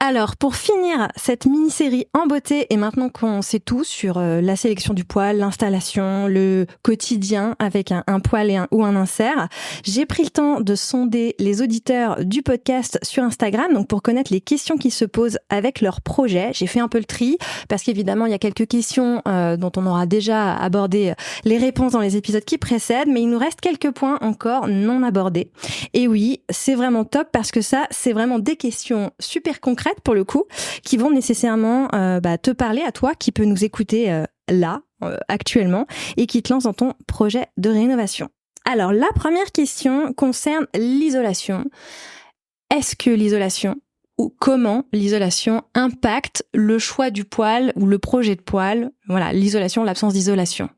Alors, pour finir cette mini-série en beauté, et maintenant qu'on sait tout sur la sélection du poil, l'installation, le quotidien avec un poil ou un insert, j'ai pris le temps de sonder les auditeurs du podcast sur Instagram, donc pour connaître les questions qui se posent avec leur projet. J'ai fait un peu le tri, parce qu'évidemment, il y a quelques questions dont on aura déjà abordé les réponses dans les épisodes qui précèdent, mais il nous reste quelques points encore non abordés. Et oui, c'est vraiment top, parce que ça, c'est vraiment des questions super concrètes pour le coup, qui vont nécessairement te parler à toi qui peut nous écouter actuellement et qui te lance dans ton projet de rénovation. Alors la première question concerne l'isolation. Est-ce que l'isolation ou comment l'isolation impacte le choix du poil ou le projet de poil? Voilà, l'isolation, l'absence d'isolation.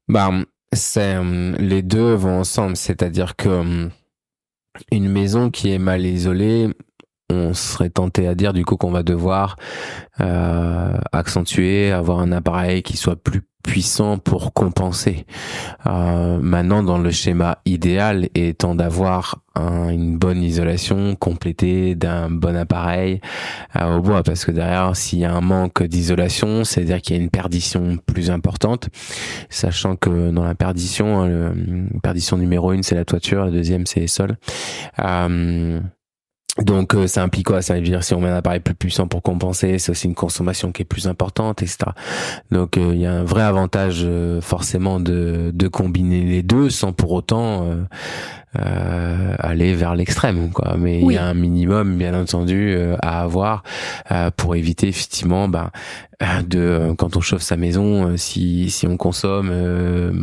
Les deux vont ensemble, c'est-à-dire que une maison qui est mal isolée, on serait tenté à dire du coup qu'on va devoir accentuer, avoir un appareil qui soit plus puissant pour compenser. Maintenant, dans le schéma idéal étant d'avoir une bonne isolation complétée d'un bon appareil au bois, parce que derrière, s'il y a un manque d'isolation, c'est-à-dire qu'il y a une perdition plus importante, sachant que dans la perdition, perdition numéro 1, c'est la toiture, la deuxième, c'est les sols. Donc ça implique quoi? Ça veut dire si on met un appareil plus puissant pour compenser, c'est aussi une consommation qui est plus importante, etc. Donc il y a un vrai avantage forcément de combiner les deux sans pour autant aller vers l'extrême, quoi. Mais il y a un minimum, bien entendu, à avoir pour éviter effectivement quand on chauffe sa maison, si on consomme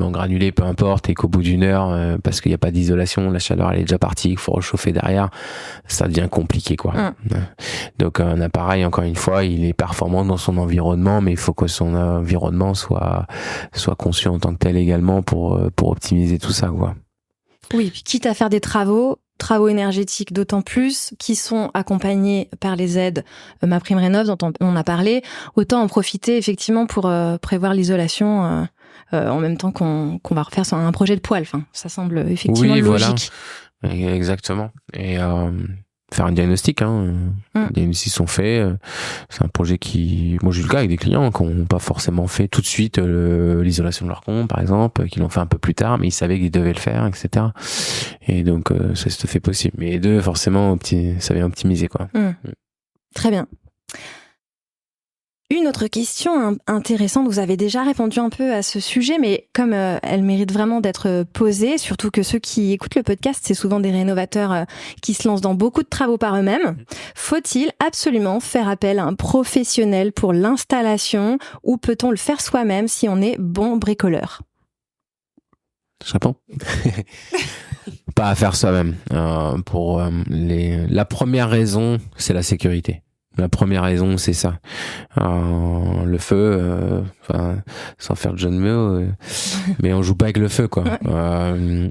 en granulé, peu importe, et qu'au bout d'une heure, parce qu'il n'y a pas d'isolation, la chaleur elle est déjà partie, il faut rechauffer derrière, ça devient compliqué, quoi. Donc un appareil, encore une fois, il est performant dans son environnement, mais il faut que son environnement soit conçu en tant que tel également pour optimiser tout ça, quoi. Oui, puis quitte à faire des travaux énergétiques d'autant plus, qui sont accompagnés par les aides MaPrimeRénov' dont on a parlé, autant en profiter effectivement pour prévoir l'isolation en même temps qu'on va refaire un projet de poil. Enfin, ça semble effectivement logique. Voilà. Exactement. Et faire un diagnostic, les diagnostics sont faits. C'est un projet moi j'ai eu le cas avec des clients qui n'ont pas forcément fait tout de suite l'isolation de leur comble, par exemple, qui l'ont fait un peu plus tard, mais ils savaient qu'ils devaient le faire, etc. Et donc ça se fait possible. Mais les deux, forcément, ça vient optimiser, quoi. Très bien. Une autre question intéressante, vous avez déjà répondu un peu à ce sujet, mais comme elle mérite vraiment d'être posée, surtout que ceux qui écoutent le podcast, c'est souvent des rénovateurs qui se lancent dans beaucoup de travaux par eux-mêmes. Faut-il absolument faire appel à un professionnel pour l'installation ou peut-on le faire soi-même si on est bon bricoleur? Je réponds. Pas à faire soi-même. La première raison, c'est la sécurité. La première raison, c'est ça. Le feu, sans faire de jeu de mots, mais on joue pas avec le feu, quoi.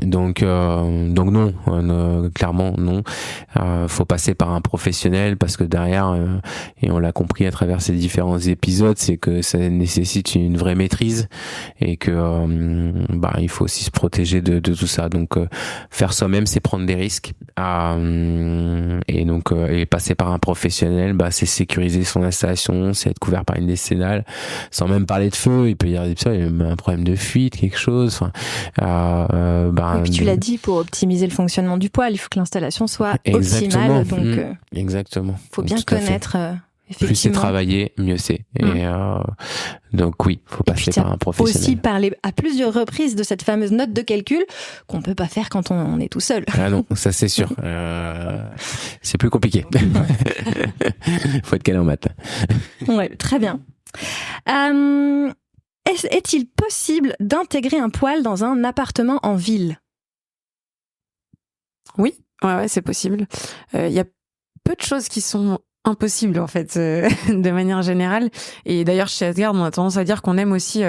Donc non, clairement non. Faut passer par un professionnel parce que derrière, et on l'a compris à travers ces différents épisodes, c'est que ça nécessite une vraie maîtrise et que il faut aussi se protéger de tout ça. Donc faire soi-même, c'est prendre des risques. Et passer par un professionnel, c'est sécuriser son installation, c'est être couvert par une décennale, sans même parler de feu. Il peut y avoir un problème de fuite, quelque chose. Et puis tu l'as dit, pour optimiser le fonctionnement du poêle, il faut que l'installation soit optimale. Donc, exactement. Faut bien connaître. Plus c'est travaillé, mieux c'est. Et donc oui, faut passer par un professionnel. Aussi parler à plusieurs reprises de cette fameuse note de calcul qu'on peut pas faire quand on est tout seul. Ah non, ça c'est sûr. C'est plus compliqué. Faut être calé en maths. Ouais, très bien. Est-il possible d'intégrer un poêle dans un appartement en ville? Oui, ouais, c'est possible. Il y a peu de choses qui sont impossible en fait de manière générale, et d'ailleurs chez Asgard on a tendance à dire qu'on aime aussi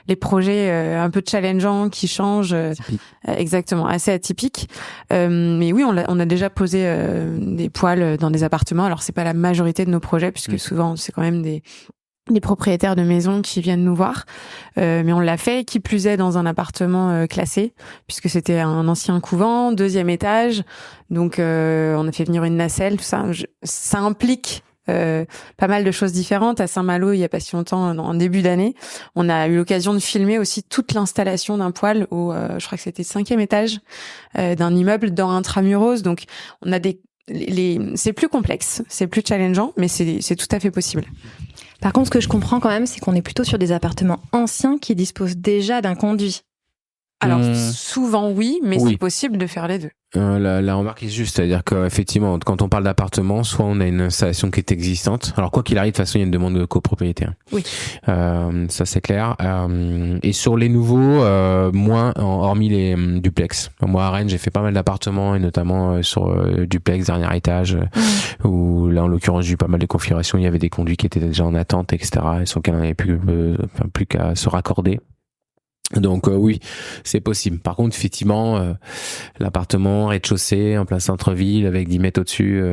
les projets un peu challengeants qui changent, exactement, assez atypiques, mais oui, on a déjà posé des poêles dans des appartements. Alors c'est pas la majorité de nos projets puisque souvent c'est quand même des les propriétaires de maisons qui viennent nous voir. Mais on l'a fait, qui plus est, dans un appartement classé, puisque c'était un ancien couvent, 2e étage. Donc, on a fait venir une nacelle, tout ça. Ça implique pas mal de choses différentes. À Saint-Malo, il y a pas si longtemps, en début d'année, on a eu l'occasion de filmer aussi toute l'installation d'un poêle au, je crois que c'était 5e étage d'un immeuble dans Intramuros. Donc, on a c'est plus complexe, c'est plus challengeant, mais c'est tout à fait possible. Par contre, ce que je comprends quand même, c'est qu'on est plutôt sur des appartements anciens qui disposent déjà d'un conduit. Alors, souvent oui, mais c'est possible de faire les deux. La remarque est juste, c'est-à-dire qu'effectivement, quand on parle d'appartement, soit on a une installation qui est existante. Alors quoi qu'il arrive, de toute façon, il y a une demande de copropriété. Oui. Ça c'est clair. Et sur les nouveaux, moins, hormis les duplex. Moi à Rennes, j'ai fait pas mal d'appartements et notamment sur duplex dernier étage, où là en l'occurrence j'ai eu pas mal de configurations. Il y avait des conduits qui étaient déjà en attente, etc. Et sur lesquels on n'avait plus qu'à se raccorder. Donc oui, c'est possible. Par contre, effectivement, l'appartement rez-de-chaussée en plein centre-ville avec 10 mètres au-dessus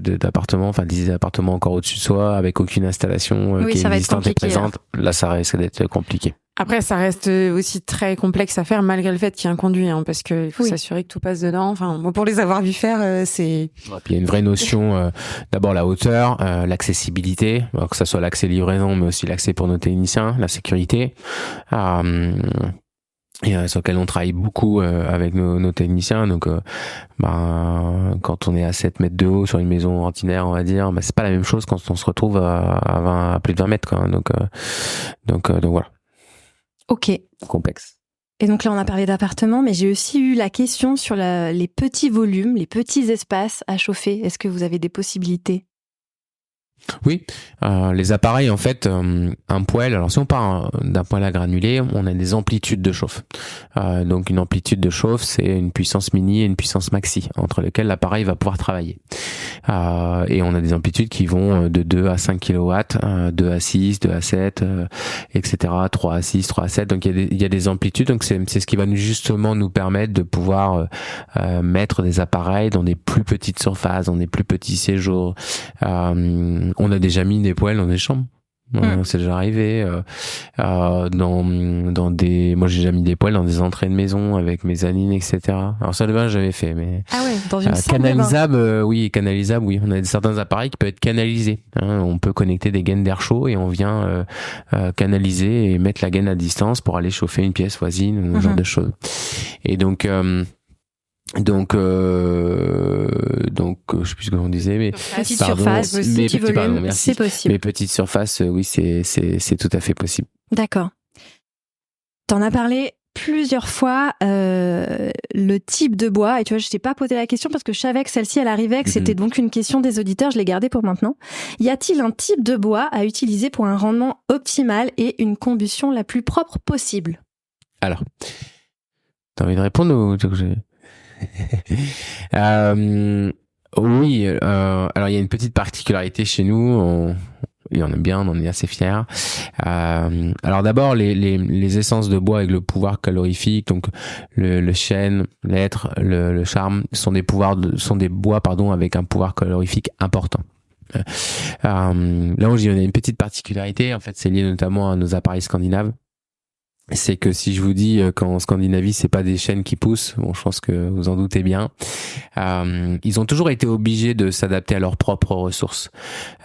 d'appartements, enfin 10 appartements encore au-dessus de soi, avec aucune installation qui est existante et présente, là ça risque d'être compliqué. Après, ça reste aussi très complexe à faire malgré le fait qu'il y ait un conduit, parce qu'il faut s'assurer que tout passe dedans. Enfin, pour les avoir vus faire, c'est... Ouais, puis il y a une vraie notion, d'abord la hauteur, l'accessibilité, que ça soit l'accès livraison, mais aussi l'accès pour nos techniciens, la sécurité, et sur lequel on travaille beaucoup avec nos techniciens. Donc, quand on est à 7 mètres de haut sur une maison ordinaire, on va dire, c'est pas la même chose quand on se retrouve à plus de 20 mètres, quoi. Donc voilà. Ok. Complexe. Et donc là, on a parlé d'appartements, mais j'ai aussi eu la question sur les petits volumes, les petits espaces à chauffer. Est-ce que vous avez des possibilités ? Oui, les appareils en fait, un poêle. Alors si on part d'un poêle à granulés, on a des amplitudes de chauffe. Donc une amplitude de chauffe, c'est une puissance mini et une puissance maxi entre lesquelles l'appareil va pouvoir travailler. Et on a des amplitudes qui vont de 2 à 5 kW, 2 à 6, 2 à 7, etc. 3 à 6, 3 à 7. Donc il y a des amplitudes. Donc c'est ce qui va justement nous permettre de pouvoir mettre des appareils dans des plus petites surfaces, dans des plus petits séjours. On a déjà mis des poêles dans des chambres. C'est déjà arrivé. Dans des, moi j'ai déjà mis des poêles dans des entrées de maison avec mezzanine, etc. Alors ça de base j'avais fait, mais dans une salle canalisable, oui, canalisable, oui. On a certains appareils qui peuvent être canalisés. On peut connecter des gaines d'air chaud et on vient canaliser et mettre la gaine à distance pour aller chauffer une pièce voisine ou ce genre de choses. Et donc je sais plus ce que on disait, mais petite surface, petit volume, c'est possible. Mais petite surface, oui, c'est tout à fait possible. D'accord. T'en as parlé plusieurs fois, le type de bois, et tu vois, je t'ai pas posé la question parce que je savais que celle-ci elle arrivait, que c'était donc une question des auditeurs, je l'ai gardée pour maintenant. Y a-t-il un type de bois à utiliser pour un rendement optimal et une combustion la plus propre possible ? Alors, t'as envie de répondre ou oui, alors il y a une petite particularité chez nous, et on aime bien, on en est assez fiers. Alors d'abord les essences de bois avec le pouvoir calorifique, donc le chêne, l'hêtre, le charme sont des bois avec un pouvoir calorifique important. Là où on a une petite particularité, en fait c'est lié notamment à nos appareils scandinaves. C'est que si je vous dis qu'en Scandinavie c'est pas des chênes qui poussent, bon je pense que vous en doutez bien, ils ont toujours été obligés de s'adapter à leurs propres ressources.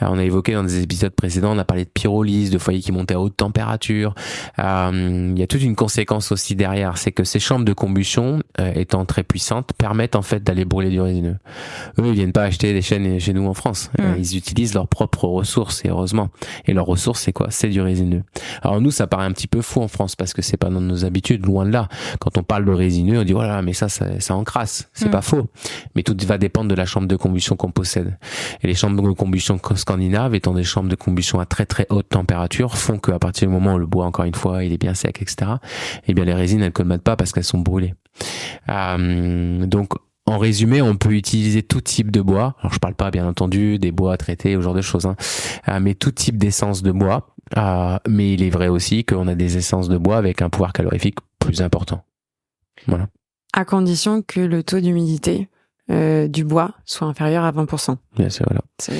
On a évoqué dans des épisodes précédents, on a parlé de pyrolyse, de foyers qui montaient à haute température. Il y a toute une conséquence aussi derrière, c'est que ces chambres de combustion étant très puissantes permettent en fait d'aller brûler du résineux. Eux ils viennent pas acheter des chênes chez nous en France, ils utilisent leurs propres ressources et heureusement. Et leurs ressources c'est quoi ? C'est du résineux. Alors nous ça paraît un petit peu fou en France parce que c'est pas dans nos habitudes, loin de là. Quand on parle de résineux, on dit voilà, mais ça encrasse. C'est pas faux. Mais tout va dépendre de la chambre de combustion qu'on possède. Et les chambres de combustion scandinaves, étant des chambres de combustion à très très haute température, font qu'à partir du moment où le bois, encore une fois, il est bien sec, etc., eh bien les résines, elles colmatent pas parce qu'elles sont brûlées. Donc en résumé, on peut utiliser tout type de bois. Alors je parle pas bien entendu des bois traités, ce genre de choses, mais tout type d'essence de bois. Mais il est vrai aussi qu'on a des essences de bois avec un pouvoir calorifique plus important. Voilà. À condition que le taux d'humidité du bois soit inférieur à 20%. Bien sûr, voilà. C'est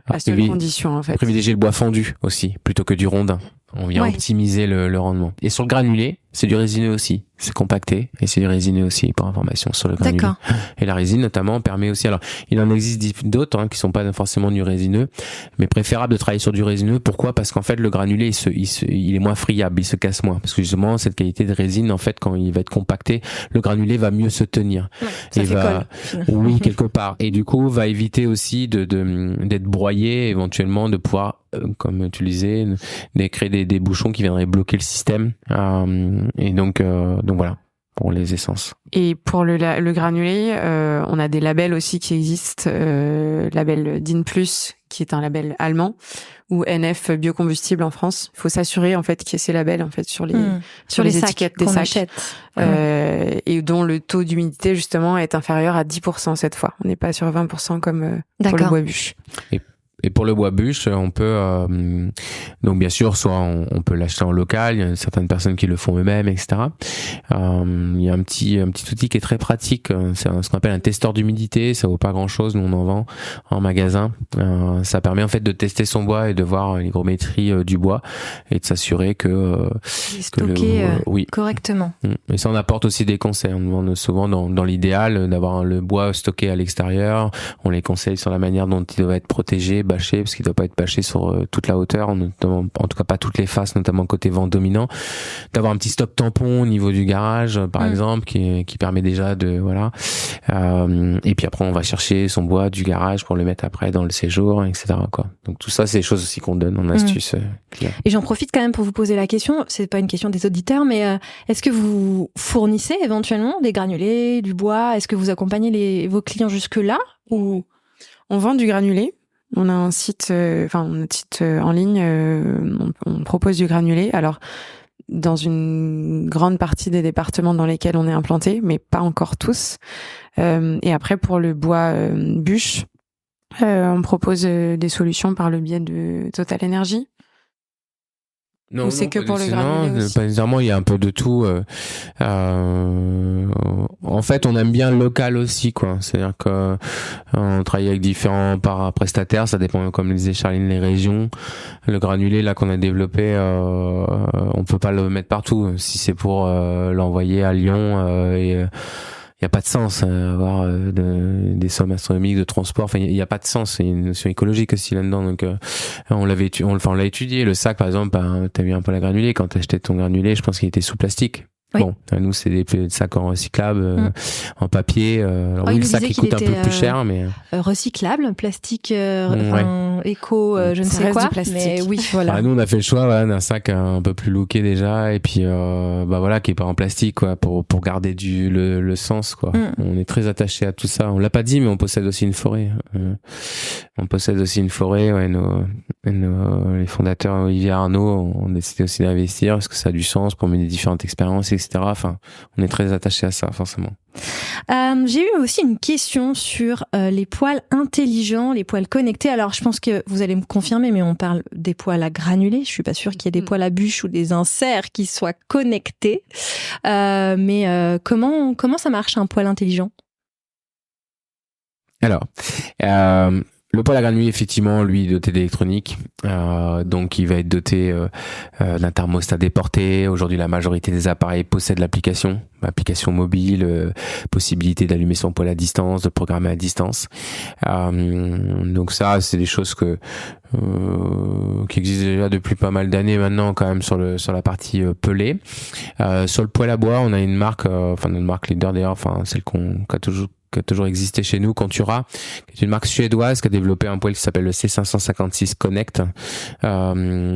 la seule condition, en fait. Privilégier le bois fondu aussi, plutôt que du rondin. On vient optimiser le rendement. Et sur le granulé, c'est du résineux aussi. C'est compacté et c'est du résineux aussi, pour information, sur le granulé. D'accord. Et la résine, notamment, permet aussi... Alors, il en existe d'autres qui sont pas forcément du résineux, mais préférable de travailler sur du résineux. Pourquoi ? Parce qu'en fait, le granulé, il est moins friable, il se casse moins. Parce que justement, cette qualité de résine, en fait, quand il va être compacté, le granulé va mieux se tenir. Ouais, ça fait colle. Oui, quelque part. Et du coup, va éviter aussi d'être broyé, éventuellement, de pouvoir, comme tu le disais, de créer des bouchons qui viendraient bloquer le système. Et donc voilà, pour les essences. Et pour le granulé, on a des labels aussi qui existent. Label DIN+, qui est un label allemand, ou NF Biocombustible en France. Il faut s'assurer en fait qu'il y ait ces labels en fait sur les étiquettes des sacs, et dont le taux d'humidité justement est inférieur à 10% cette fois. On n'est pas sur 20% comme pour le bois bûche. Et pour le bois bûche, on peut donc bien sûr, soit on peut l'acheter en local. Il y a certaines personnes qui le font eux-mêmes, etc. Il y a un petit outil qui est très pratique. C'est ce qu'on appelle un testeur d'humidité. Ça vaut pas grand-chose. Nous on en vend en magasin. Ça permet en fait de tester son bois et de voir l'hygrométrie du bois et de s'assurer que stocké correctement. Et ça, on apporte aussi des conseils. On demande souvent dans l'idéal d'avoir le bois stocké à l'extérieur. On les conseille sur la manière dont il doit être protégé, bâché, parce qu'il doit pas être bâché sur toute la hauteur, notamment, en tout cas pas toutes les faces, notamment côté vent dominant. D'avoir un petit stop tampon au niveau du garage, par exemple, qui permet déjà de et puis après on va chercher son bois du garage pour le mettre après dans le séjour, etc. quoi. Donc tout ça, c'est des choses aussi qu'on donne en astuce. Et j'en profite quand même pour vous poser la question. C'est pas une question des auditeurs, mais est-ce que vous fournissez éventuellement des granulés, du bois ? Est-ce que vous accompagnez vos clients jusque là ou on vend du granulé? On a un site, notre site en ligne, on propose du granulé. Alors, dans une grande partie des départements dans lesquels on est implanté, mais pas encore tous. Et après, pour le bois bûche, on propose des solutions par le biais de Total Energy. Non, ou c'est que pour le granulé aussi? Pas nécessairement, il y a un peu de tout. En fait, on aime bien le local aussi, quoi. C'est-à-dire que on travaille avec différents prestataires, ça dépend, comme le disait Charline, les régions. Le granulé là qu'on a développé, on peut pas le mettre partout. Si c'est pour l'envoyer à Lyon il y a pas de sens à avoir des sommes astronomiques de transport. Enfin, il y a pas de sens. C'est une notion écologique aussi là-dedans. Donc, on l'a étudié. Le sac, par exemple, t'as vu un peu la granulée. Quand t'achetais ton granulé, je pense qu'il était sous plastique. Oui. Bon, nous, c'est des sacs en recyclable, en papier. Alors, oui, le sac, il coûte un peu plus cher, mais... recyclable, plastique, éco, je ne sais quoi. Mais oui, voilà. Nous, on a fait le choix, d'un sac un peu plus looké déjà, et puis, qui est pas en plastique, quoi, pour garder le sens, quoi. On est très attaché à tout ça. On l'a pas dit, mais on possède aussi une forêt. Les fondateurs, Olivier et Arnaud, ont décidé aussi d'investir parce que ça a du sens pour mener différentes expériences, etc. Enfin, on est très attaché à ça, forcément. J'ai eu aussi une question sur les poêles intelligents, les poêles connectés. Alors, je pense que vous allez me confirmer, mais on parle des poêles à granulés. Je suis pas sûre qu'il y ait des poêles à bûche ou des inserts qui soient connectés. Mais comment ça marche un poêle intelligent ? Alors, le poêle à granulés, effectivement, lui, est doté d'électronique. Donc, il va être doté d'un thermostat déporté. Aujourd'hui, la majorité des appareils possèdent l'application mobile, possibilité d'allumer son poêle à distance, de programmer à distance. Donc ça, c'est des choses qui existent déjà depuis pas mal d'années maintenant, quand même, sur la partie pelée. Sur le poêle à bois, on a une marque, notre marque leader d'ailleurs, celle qui a toujours existé chez nous, Contura, qui est une marque suédoise qui a développé un poêle qui s'appelle le C556 Connect,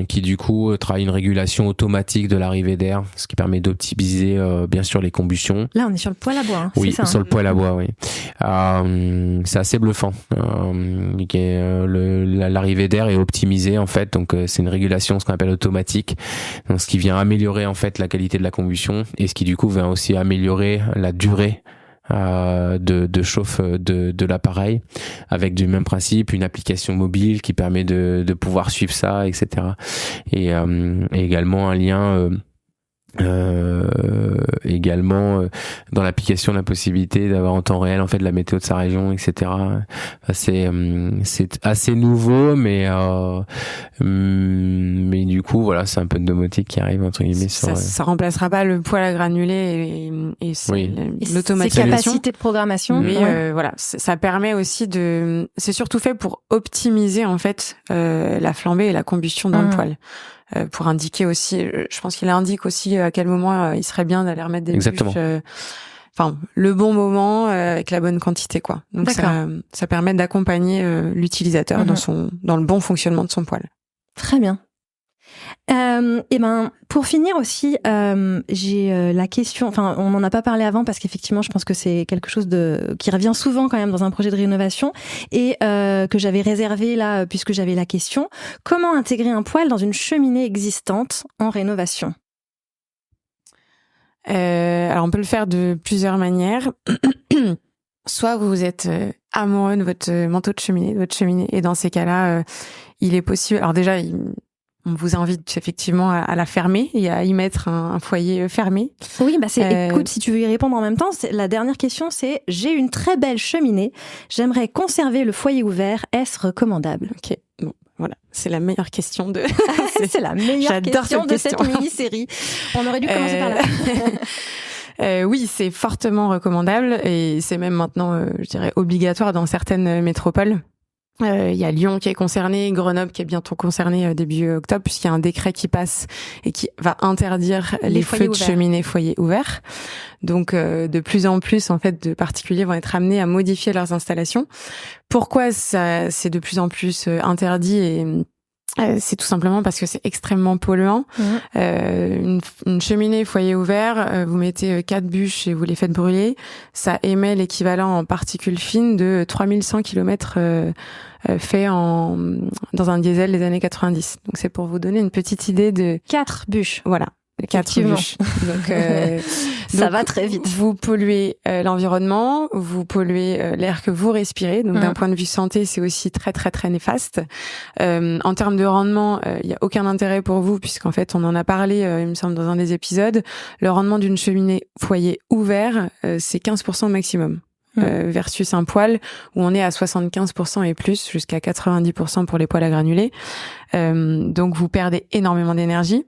qui du coup travaille une régulation automatique de l'arrivée d'air, ce qui permet d'optimiser bien sûr les combustions. Là, on est sur le poêle à bois, hein, oui, c'est ça, sur le poêle à bois, oui. C'est assez bluffant. L'arrivée d'air est optimisée en fait, donc c'est une régulation, ce qu'on appelle automatique, donc ce qui vient améliorer en fait la qualité de la combustion et ce qui du coup vient aussi améliorer la durée de chauffe de l'appareil, avec du même principe une application mobile qui permet de pouvoir suivre ça, etc. Et également un lien Également dans l'application la possibilité d'avoir en temps réel en fait de la météo de sa région, etc. C'est assez nouveau, mais du coup voilà, c'est un peu de domotique qui arrive entre guillemets sur ça remplacera pas le poêle à granulés et l'automatisation, ses capacités de programmation, mais voilà, ça permet aussi c'est surtout fait pour optimiser en fait la flambée et la combustion dans le poêle. Pour indiquer aussi, je pense qu'il indique aussi à quel moment il serait bien d'aller remettre des bûches, enfin le bon moment avec la bonne quantité quoi. Donc ça permet d'accompagner l'utilisateur dans le bon fonctionnement de son poêle. Très bien. Et pour finir aussi, j'ai la question. Enfin, on n'en a pas parlé avant parce qu'effectivement, je pense que c'est quelque chose qui revient souvent quand même dans un projet de rénovation et que j'avais réservé là puisque j'avais la question. Comment intégrer un poêle dans une cheminée existante en rénovation ? Alors, on peut le faire de plusieurs manières. Soit vous êtes amoureux de votre manteau de cheminée, de votre cheminée, et dans ces cas-là, il est possible. Alors déjà, on vous invite effectivement à la fermer et à y mettre un foyer fermé. Oui, écoute, si tu veux y répondre en même temps, la dernière question, c'est « J'ai une très belle cheminée, j'aimerais conserver le foyer ouvert, est-ce recommandable ?» Ok, bon, voilà, c'est la meilleure question de... c'est la meilleure question de cette mini-série. On aurait dû commencer par là. Oui, c'est fortement recommandable et c'est même maintenant, je dirais, obligatoire dans certaines métropoles. Il y a Lyon qui est concerné, Grenoble qui est bientôt concerné début octobre, puisqu'il y a un décret qui passe et qui va interdire les feux de cheminée foyer ouvert. Donc de plus en plus en fait de particuliers vont être amenés à modifier leurs installations. Pourquoi c'est de plus en plus interdit et c'est tout simplement parce que c'est extrêmement polluant. Une cheminée foyer ouvert, vous mettez 4 bûches et vous les faites brûler, ça émet l'équivalent en particules fines de 3100 km fait dans un diesel des années 90. Donc c'est pour vous donner une petite idée de 4 bûches. Voilà. 4 bûches. Donc, ça va très vite. Vous polluez l'environnement, vous polluez l'air que vous respirez. Donc d'un point de vue santé, c'est aussi très très très néfaste. En termes de rendement, il y a aucun intérêt pour vous puisqu'en fait, on en a parlé, il me semble, dans un des épisodes. Le rendement d'une cheminée foyer ouvert, c'est 15% maximum. Versus un poêle où on est à 75% et plus, jusqu'à 90% pour les poêles à granulés. Donc vous perdez énormément d'énergie.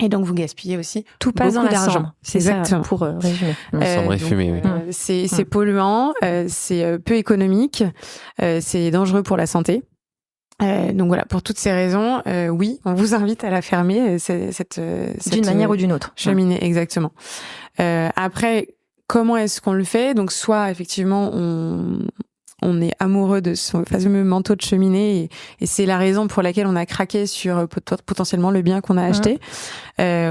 Et donc vous gaspillez aussi tout passe dans la chambre. C'est exactement ça pour résumer. Chambre fumée, oui. C'est polluant, c'est peu économique, c'est dangereux pour la santé. Donc voilà, pour toutes ces raisons, oui, on vous invite à la fermer cette d'une manière ou d'une autre. Cheminée, exactement. Après, comment est-ce qu'on le fait ? Donc soit effectivement on est amoureux de ce fameux manteau de cheminée et c'est la raison pour laquelle on a craqué sur potentiellement le bien qu'on a acheté.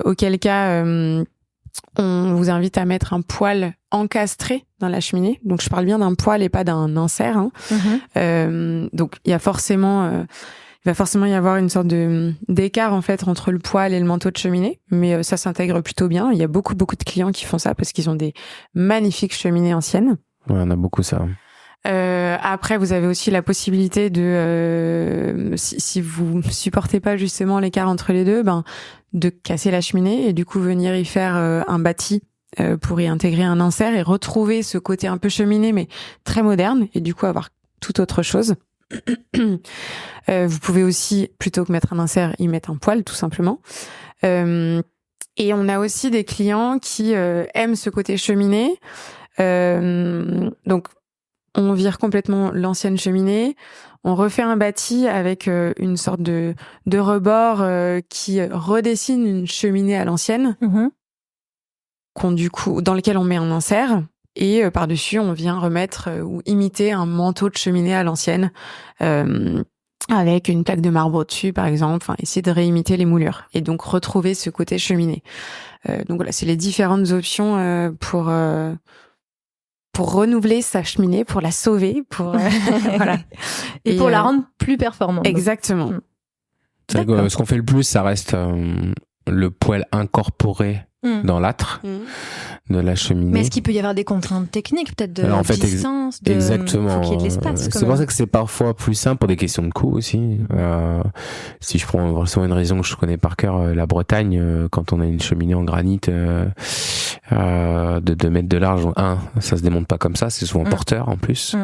Auquel cas, on vous invite à mettre un poêle encastré dans la cheminée. Donc je parle bien d'un poêle et pas d'un insert. Donc il va forcément y avoir une sorte d'écart en fait entre le poêle et le manteau de cheminée, mais ça s'intègre plutôt bien. Il y a beaucoup de clients qui font ça parce qu'ils ont des magnifiques cheminées anciennes. Ouais, on a beaucoup ça. Après, vous avez aussi la possibilité de, si vous supportez pas justement l'écart entre les deux, de casser la cheminée et du coup venir y faire un bâti pour y intégrer un insert et retrouver ce côté un peu cheminée mais très moderne et du coup avoir tout autre chose. Vous pouvez aussi, plutôt que mettre un insert, y mettre un poêle tout simplement. Et on a aussi des clients qui aiment ce côté cheminée. Donc on vire complètement l'ancienne cheminée, on refait un bâti avec une sorte de rebord qui redessine une cheminée à l'ancienne, dans lequel on met un insert, et par-dessus on vient remettre ou imiter un manteau de cheminée à l'ancienne, avec une plaque de marbre au-dessus par exemple, essayer de réimiter les moulures, et donc retrouver ce côté cheminée. Donc voilà, c'est les différentes options pour renouveler sa cheminée, pour la sauver, voilà. Et pour la rendre plus performante. Exactement. C'est vrai que ce qu'on fait le plus, ça reste le poêle incorporé dans l'âtre. de la cheminée. Mais est-ce qu'il peut y avoir des contraintes techniques, peut-être de distance, exactement. Faut qu'il y ait de l'espace. C'est pour ça que c'est parfois plus simple pour des questions de coût aussi. Si je prends vraiment une région que je connais par cœur, la Bretagne, quand on a une cheminée en granit de 2 mètres de large, ça se démonte pas comme ça, c'est souvent porteur en plus.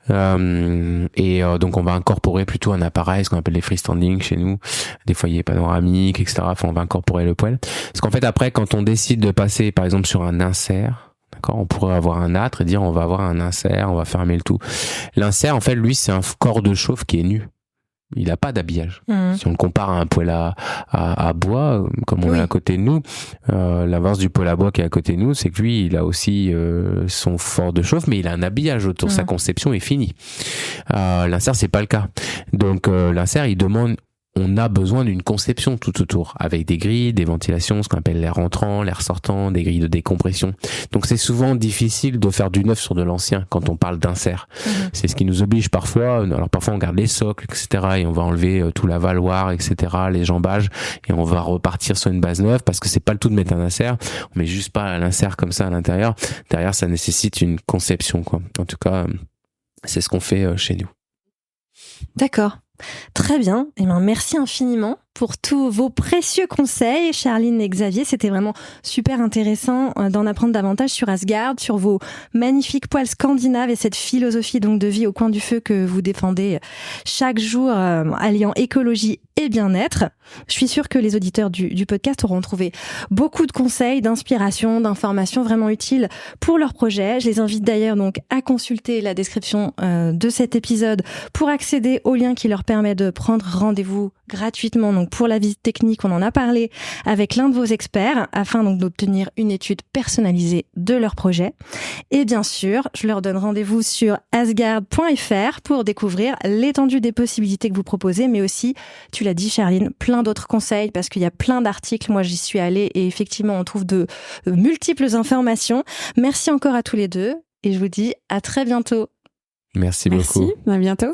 Donc on va incorporer plutôt un appareil, ce qu'on appelle les freestanding chez nous, des foyers panoramiques, etc. Enfin, on va incorporer le poêle. Parce qu'en fait après, quand on décide de passer par exemple sur un insert, d'accord, on pourrait avoir un âtre et dire on va avoir un insert, on va fermer le tout. L'insert, en fait, lui, c'est un corps de chauffe qui est nu. Il n'a pas d'habillage. Si on le compare à un poêle à bois, comme on est à côté de nous, l'inverse du poêle à bois qui est à côté de nous, c'est que lui, il a aussi son fort de chauffe, mais il a un habillage autour. Sa conception est finie. L'insert, c'est pas le cas. Donc l'insert, on a besoin d'une conception tout autour, avec des grilles, des ventilations, ce qu'on appelle l'air entrant, l'air sortant, des grilles de décompression. Donc c'est souvent difficile de faire du neuf sur de l'ancien quand on parle d'insert. C'est ce qui nous oblige parfois, alors parfois on garde les socles, etc. et on va enlever tout l'avaloir, etc., les jambages, et on va repartir sur une base neuve, parce que c'est pas le tout de mettre un insert. On met juste pas l'insert comme ça à l'intérieur. Derrière, ça nécessite une conception, quoi. En tout cas, c'est ce qu'on fait chez nous. D'accord. Très bien. Eh bien, merci infiniment pour tous vos précieux conseils, Charline et Xavier. C'était vraiment super intéressant d'en apprendre davantage sur Asgard, sur vos magnifiques poêles scandinaves et cette philosophie donc de vie au coin du feu que vous défendez chaque jour, alliant écologie et bien-être. Je suis sûre que les auditeurs du podcast auront trouvé beaucoup de conseils, d'inspiration, d'informations vraiment utiles pour leur projet. Je les invite d'ailleurs donc à consulter la description de cet épisode pour accéder au lien qui leur permet de prendre rendez-vous gratuitement donc pour la visite technique, on en a parlé avec l'un de vos experts afin donc d'obtenir une étude personnalisée de leur projet. Et bien sûr, je leur donne rendez-vous sur asgard.fr pour découvrir l'étendue des possibilités que vous proposez, mais aussi, tu l'as dit Charline, plein d'autres conseils parce qu'il y a plein d'articles. Moi, j'y suis allée et effectivement, on trouve de multiples informations. Merci encore à tous les deux et je vous dis à très bientôt. Merci beaucoup. Merci, à bientôt.